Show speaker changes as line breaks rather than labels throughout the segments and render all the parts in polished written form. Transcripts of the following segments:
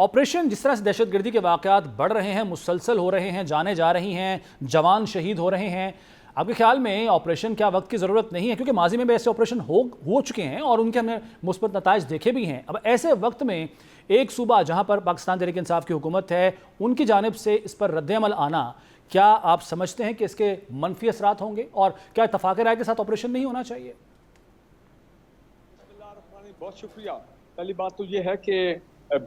Operation जिस तरह से दहशतगर्दी के वाक़यात बढ़ रहे हैं, मुसलसल हो रहे हैं, जाने जा रही हैं, जवान शहीद हो रहे हैं, आपके ख्याल में ऑपरेशन क्या वक्त की ज़रूरत नहीं है? क्योंकि माजी में भी ऐसे ऑपरेशन हो चुके हैं और उनके हमने मुस्बत नताइज देखे भी हैं। अब ऐसे वक्त में एक सूबा जहां पर पाकिस्तान तहरीक इंसाफ की हुकूमत है, उनकी जानिब से इस पर रद्द-ए-अमल आना, क्या आप समझते हैं कि इसके मनफी असरात होंगे और क्या इत्तफाक राय के साथ ऑपरेशन नहीं होना चाहिए?
बहुत शुक्रिया। पहली बात तो ये है कि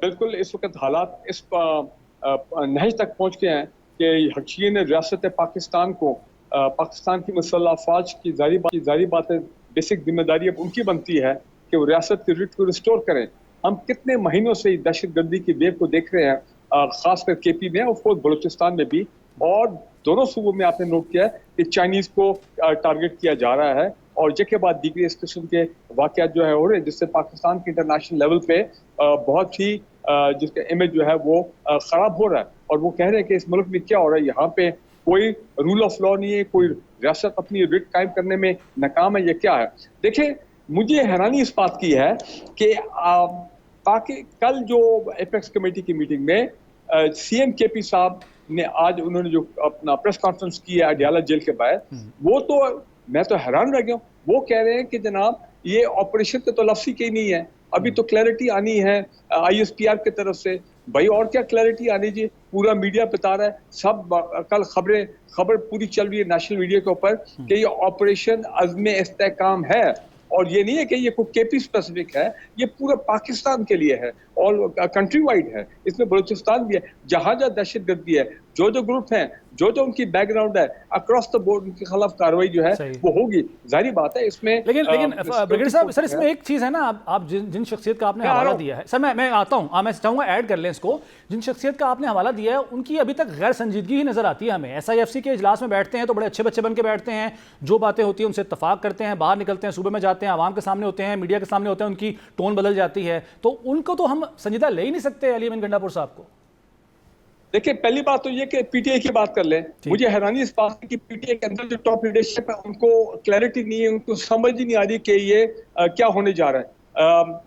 बिल्कुल इस वक्त हालात इस नहज तक पहुंच गए हैं कि हकीन रियासत पाकिस्तान को पाकिस्तान की मुसल्लह अफवाज की जारी बातें बेसिक जिम्मेदारी अब उनकी बनती है कि वो रियासत की रिट को रिस्टोर करें। हम कितने महीनों से दहशत गर्दी की वेव को देख रहे हैं, खासकर केपी में, ऑफ कोर्स बलूचिस्तान में भी, और दोनों सूबों में आपने नोट किया कि चाइनीज को टारगेट किया जा रहा है और के बाद दीगरी इस किस्म के वाकयात जो है हो रहे हैं, जिससे पाकिस्तान के इंटरनेशनल लेवल पे बहुत ही जिसका इमेज जो है वो खराब हो रहा है। और वो कह रहे हैं कि इस मुल्क में क्या हो रहा है, यहाँ पे कोई रूल ऑफ लॉ नहीं है, कोई रियासत अपनी रिट कायम करने में नाकाम है, ये क्या है। देखिए, मुझे हैरानी इस बात की है कि कल जो एपेक्स कमेटी की मीटिंग में सीएम केपी साहब ने आज उन्होंने जो अपना प्रेस कॉन्फ्रेंस की है अडयाला जेल के बाहर, वो तो मैं तो हैरान रह गया हूँ। वो कह रहे हैं कि जनाब ये ऑपरेशन तो लफ्ज़ी की नहीं है, अभी तो क्लैरिटी आनी है आईएसपीआर की तरफ से। भाई और क्या क्लैरिटी आनी चाहिए, पूरा मीडिया बता रहा है, सब कल खबर पूरी चल रही है नेशनल मीडिया के ऊपर कि ये ऑपरेशन अज़्म इस्तेहकाम है। और ये नहीं है कि ये कोई केपी स्पेसिफिक है, ये पूरा पाकिस्तान के लिए है और कंट्री वाइड है, इसमें बलूचिस्तान भी है। जहां जहां दहशतगर्दी है, जो ग्रुप हैं, जो उनकी बैकग्राउंड है, अक्रॉस द बोर्ड उनके खिलाफ कार्रवाई जो है वो होगी। जाहिर बात है इसमें।
लेकिन ब्रिगेडियर साहब, सर इसमें एक चीज़ है ना, आप जिन शख्सियत का आपने हवाला दिया है, सर मैं आता हूँ, मैं चाहूँगा ऐड कर लें इसको। जिन शख्सियत का आपने हवाला दिया है उनकी अभी तक गैर संजीदगी ही नजर आती है हमें। SIFC के इजलास में बैठते हैं तो बड़े अच्छे बच्चे बन के बैठते हैं, जो बातें होती हैं उनसे इत्तफाक करते हैं, बाहर निकलते हैं, सूबे में जाते हैं, आवाम के सामने होते हैं, मीडिया के सामने होते हैं, उनकी टोन बदल जाती है। तो उनको तो हम संजीदा ले ही नहीं सकते अली अमीन गंडापुर साहब को।
देखिए, पहली बात तो ये कि पीटीआई की बात कर लें। मुझे हैरानी इस बात की पीटीआई के अंदर जो टॉप लीडरशिप है उनको क्लैरिटी नहीं है, उनको समझ ही नहीं आ रही कि ये क्या होने जा रहा है।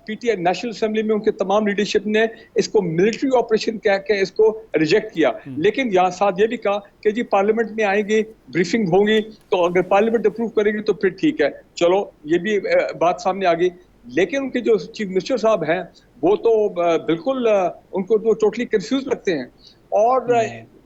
पीटीआई नेशनल असेंबली में उनके तमाम लीडरशिप ने इसको मिलिट्री ऑपरेशन कह के इसको रिजेक्ट किया, लेकिन यहाँ साथ ये भी कहा कि जी पार्लियामेंट में आएंगी, ब्रीफिंग होगी, तो अगर पार्लियामेंट अप्रूव करेगी तो फिर ठीक है, चलो ये भी बात सामने आ गई। लेकिन उनके जो चीफ मिनिस्टर साहब हैं वो तो बिल्कुल उनको तो टोटली कंफ्यूज लगते हैं। और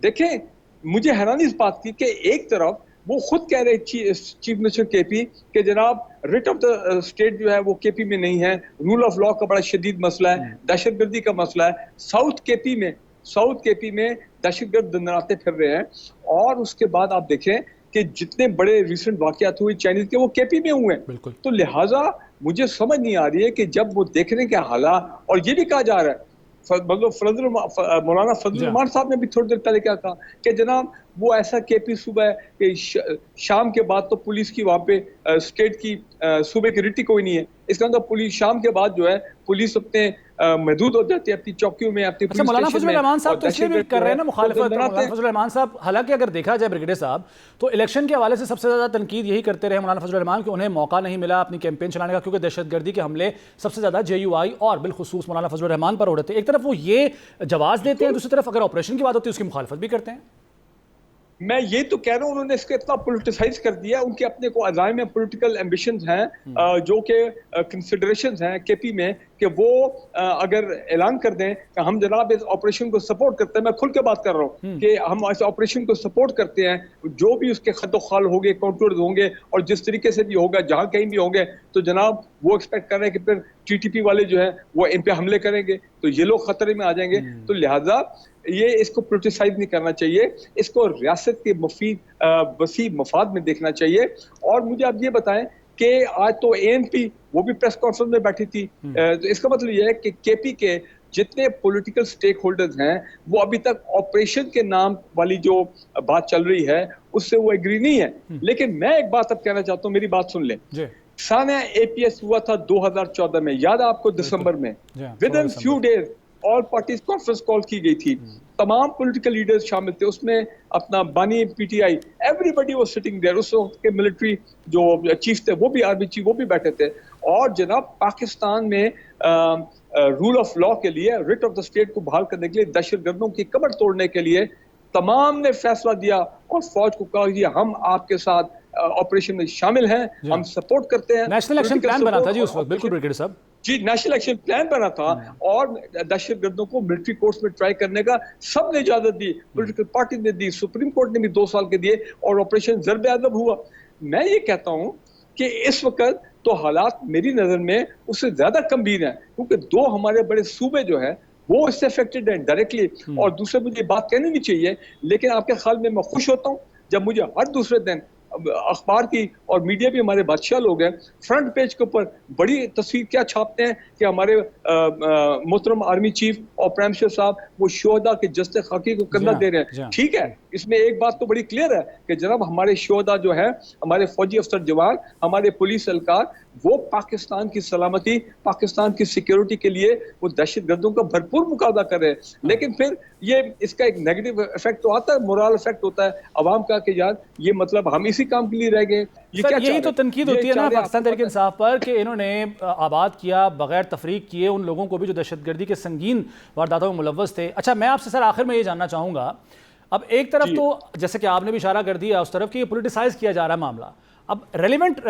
देखें, मुझे हैरानी इस बात की कि एक तरफ वो खुद कह रहे चीफ मिनिस्टर केपी कि जनाब रिट ऑफ द स्टेट जो है वो केपी में नहीं है, रूल ऑफ लॉ का बड़ा शदीद मसला है, दहशतगर्दी का मसला है। साउथ केपी में दहशतगर्द दंदनाते फिर रहे हैं। और उसके बाद आप देखें कि जितने बड़े रिसेंट वाकयात हुए चाइनीज के, वो केपी में हुए हैं। तो लिहाजा मुझे समझ नहीं आ रही है कि जब वो देखने के हालात, और ये भी कहा जा रहा है, मौलाना फजल रहमान साहब ने भी थोड़ी देर पहले क्या कहा कि जनाब वो ऐसा केपी सूबा है कि शाम के बाद तो पुलिस की वहाँ पे स्टेट की सूबे की रिटी कोई नहीं है। इसका मतलब पुलिस शाम के बाद जो है पुलिस अपने महदूद हो जाती है अपनी चौकियों में, अपनी पुलिस
मौलाना फजल रहमान साहब तो इसलिए भी कर रहे हैं ना मुखालिफत। मौलाना फजल रहमान साहब, हालांकि अगर देखा जाए ब्रिगेडियर साहब, तो इलेक्शन के हवाले से सबसे ज़्यादा तनकीद यही करते रहे मौलाना फजल रहमान कि उन्हें मौका नहीं मिला अपनी कैंपेन चलाने का, क्योंकि दहशतगर्दी के हमले सबसे ज़्यादा JUI और बिलखुसूस मौलाना फजल रहमान पर हो रहे थे। एक तरफ वो ये जवाब देते हैं, दूसरी तरफ अगर ऑपरेशन की बात होती है उसकी मुखालिफत भी करते हैं।
मैं ये तो कह रहा हूँ उन्होंने इसको इतना पॉलिटिसाइज कर दिया, उनके अपने को अज़ाइम में पॉलिटिकल एम्बिशंस हैं जो कि कंसिडरेशंस हैं केपी में कि वो अगर ऐलान कर दें कि हम जनाब इस ऑपरेशन को सपोर्ट करते हैं। मैं खुल के बात कर रहा हूँ कि हम इस ऑपरेशन को सपोर्ट करते हैं, जो भी उसके खतोखाल होंगे, काउंटर्स होंगे और जिस तरीके से भी होगा, जहाँ कहीं भी होंगे, तो जनाब वो एक्सपेक्ट कर रहे हैं कि फिर TTP वाले जो है वो इन पे हमले करेंगे, तो ये लोग खतरे में आ जाएंगे। तो लिहाजा ये इसको पोलिटिसाइज नहीं करना चाहिए, इसको रियासत के मुफीद वसी मफाद में देखना चाहिए। और मुझे आप ये बताएं कि आज तो ANP वो भी प्रेस कॉन्फ्रेंस में बैठी थी, तो इसका मतलब ये है कि केपी के जितने पॉलिटिकल स्टेक होल्डर्स हैं वो अभी तक ऑपरेशन के नाम वाली जो बात चल रही है उससे वो एग्री नहीं है। लेकिन मैं एक बात अब कहना चाहता हूँ, मेरी बात सुन लें। साना APS हुआ था 2014 में, याद है आपको, दिसंबर में। With in few days all parties conference call की गई थी, तमाम पॉलिटिकल लीडर्स शामिल थे उसमें, अपना बानी PTI, everybody was sitting there. उस वक्त के मिलिट्री जो चीफ थे वो भी, आर्मी चीफ वो भी बैठे थे। और जनाब पाकिस्तान में रूल ऑफ लॉ के लिए, रिट ऑफ द स्टेट को बहाल करने के लिए, दहशतगर्दों की कमर तोड़ने के लिए तमाम ने फैसला दिया और फौज को कहा कि हम आपके साथ ऑपरेशन में शामिल हैं, हम सपोर्ट करते हैं।
नेशनल एक्शन प्लान बना था जी उस वक्त, बिल्कुल ब्रिगेडियर साहब
जी, नेशनल एक्शन प्लान बना था और दहशतगर्दों को मिलिट्री कोर्ट्स में ट्राई करने का सबने इजाजत दी, पॉलिटिकल पार्टी ने दी, सुप्रीम कोर्ट ने भी 2 साल के दिए और ऑपरेशन ज़र्ब-ए-अदब हुआ। मैं ये कहता हूं कि इस वक्त तो हालात मेरी नजर में उससे ज्यादा गंभीर हैं, क्योंकि 2 हमारे बड़े सूबे जो है वो इससे अफेक्टेड हैं डायरेक्टली, और दूसरे मुझे बात कहनी नहीं चाहिए, लेकिन आपके ख्याल में मैं खुश होता हूं जब मुझे हर दूसरे दिन अखबार की और मीडिया भी हमारे बादशाह लोग हैं, फ्रंट पेज के ऊपर बड़ी तस्वीर क्या छापते हैं कि हमारे मोहतरम आर्मी चीफ और प्राइम मिनिस्टर साहब वो शोहदा के जस्ते खाकी को कंधा दे रहे हैं। ठीक है, इसमें एक बात तो बड़ी क्लियर है कि जनाब हमारे शोहदा जो है, हमारे फौजी अफसर जवान, हमारे पुलिस एहलकार, वो पाकिस्तान की सलामती, पाकिस्तान की सिक्योरिटी के लिए वो दहशतगर्दों का भरपूर मुकाबला कर रहे हैं। लेकिन फिर ये इसका एक नेगेटिव इफेक्ट तो आता है, मोरल इफेक्ट होता है अवाम का कि यार ये मतलब हम इसी काम के लिए रह गए। ये क्या
यही तो तनकीद होती है ना पाकिस्तान तहरीक इंसाफ पर कि इन्होंने आबाद किया, बगैर तफरीक किए उन लोगों को भी जो दहशतगर्दी के संगीन वारदातों में मुलव्वस थे। अच्छा, मैं आपसे सर आखिर में ये जानना चाहूँगा, अब एक तरफ तो जैसे कि आपने भी इशारा कर दिया उस तरफ कि ये पोलिटिसाइज किया जा रहा है मामला, अब रेलिवेंट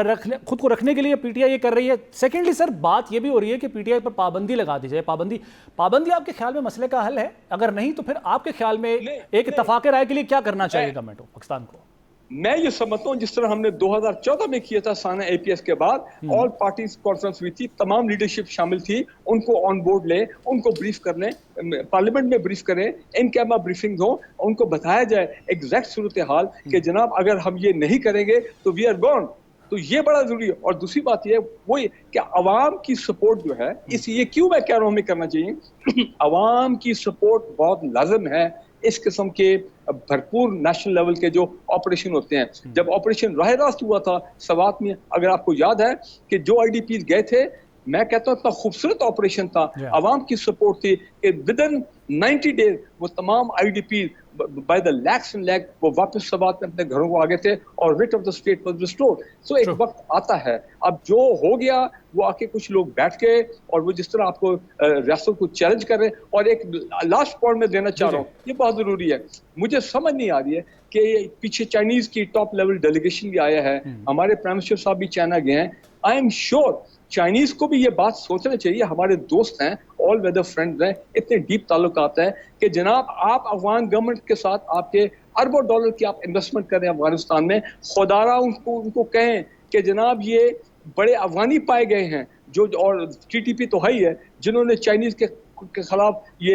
खुद को रखने के लिए पीटीआई ये कर रही है। सेकेंडली सर बात ये भी हो रही है कि पीटीआई पर पाबंदी लगा दी जाए। पाबंदी आपके ख्याल में मसले का हल है? अगर नहीं तो फिर आपके ख्याल में एक इत्तफाक़ राय के लिए क्या करना चाहिए गवर्नमेंट को, पाकिस्तान को?
मैं ये समझता हूँ जिस तरह हमने 2014 में किया था साना एपीएस के बाद, ऑल पार्टीज कॉन्फ्रेंस हुई थी, तमाम लीडरशिप शामिल थी, उनको ऑन बोर्ड ले, उनको ब्रीफ कर लें, पार्लियामेंट में ब्रीफ करें, इन कैमरा ब्रीफिंग हो, उनको बताया जाए एग्जैक्ट सूरत हाल कि जनाब अगर हम ये नहीं करेंगे तो वी आर गॉन। तो ये बड़ा जरूरी है। और दूसरी बात ये वो कि अवाम की सपोर्ट जो है, इस ये क्यों मैं कह रहा हूँ हमें करना चाहिए, अवाम की सपोर्ट बहुत लाजिम है इस किस्म के भरपूर नेशनल लेवल के जो ऑपरेशन होते हैं। जब ऑपरेशन राह रास्त हुआ था सवात में, अगर आपको याद है कि जो आईडीपी गए थे, मैं कहता हूँ इतना खूबसूरत ऑपरेशन था, अवाम की सपोर्ट थी कि विद इन 90 डेज वो तमाम IDP by the lakhs and lakh वो वापस सवात में अपने घरों को आ गए थे और writ of the state was restored. So एक वक्त आता है, अब जो हो गया वो आके कुछ लोग बैठ गए और वो जिस तरह आपको रियासत को चैलेंज कर रहे हैं। और एक लास्ट पॉइंट में देना चाह रहा हूँ, ये बहुत जरूरी है, मुझे समझ नहीं आ रही है कि पीछे चाइनीज की टॉप लेवल डेलीगेशन भी आया है, हमारे प्राइम मिनिस्टर साहब भी चाइना गए हैं। आई एम श्योर चाइनीज को भी ये बात सोचना चाहिए, हमारे दोस्त हैं, ऑल वेदर फ्रेंड्स हैं, इतने डीप ताल्लुकात हैं कि जनाब आप अफगान गवर्नमेंट के साथ आपके अरबों डॉलर की आप इन्वेस्टमेंट करें अफगानिस्तान में, खुदारा उनको कहें कि जनाब ये बड़े अफगानी पाए गए हैं जो, और टीटीपी तो है ही है, जिन्होंने चाइनीज के खिलाफ ये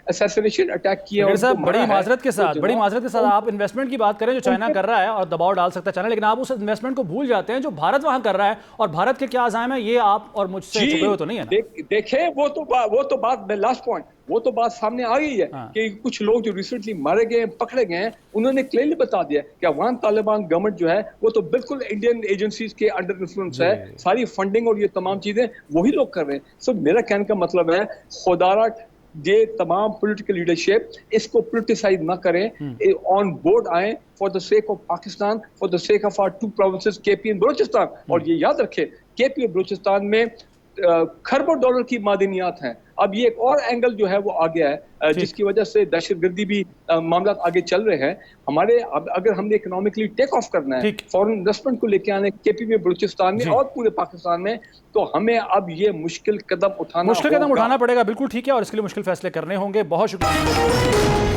असैसिनेशन अटैक किया।
बड़ी माजरत के साथ आप इन्वेस्टमेंट की बात करें जो चाइना कर रहा है और दबाव डाल सकता है चाइना, लेकिन आप उस इन्वेस्टमेंट को भूल जाते हैं जो भारत वहां कर रहा है, और भारत के क्या अज़ाइम है ये आप और मुझसे छुपे हुए तो नहीं है ना?
देखें वो तो बात लास्ट पॉइंट, वो तो बात सामने आ गई है कि कुछ लोग जो रिसेंटली मारे गए, पकड़े गए हैं, उन्होंने क्लियरली बता दिया कि अफगान तालिबान गवर्नमेंट जो है वो तो बिल्कुल इंडियन एजेंसीज के अंडर इन्फ्लुएंस है, सारी फंडिंग और ये तमाम चीजें वही लोग कर रहे हैं। सो मेरा कहने का मतलब है खुदारा ये तमाम पॉलिटिकल लीडरशिप इसको पोलिटिसाइज ना करें, ऑन बोर्ड आए for the sake of Pakistan, for the sake of our 2 provinces KP and Balochistan. और ये याद रखें केपी और बलूचिस्तान में खरबों डॉलर की मादनियात हैं। अब ये एक और एंगल जो है वो आ गया है जिसकी वजह से दहशतगर्दी भी मामला आगे चल रहे हैं हमारे। अगर हमने इकोनॉमिकली टेक ऑफ करना है, फॉरेन इन्वेस्टमेंट को लेके आने केपी में, बलूचिस्तान में और पूरे पाकिस्तान में, तो हमें अब ये मुश्किल कदम उठाना
पड़ेगा। बिल्कुल ठीक है, और इसके लिए मुश्किल फैसले करने होंगे। बहुत शुक्रिया।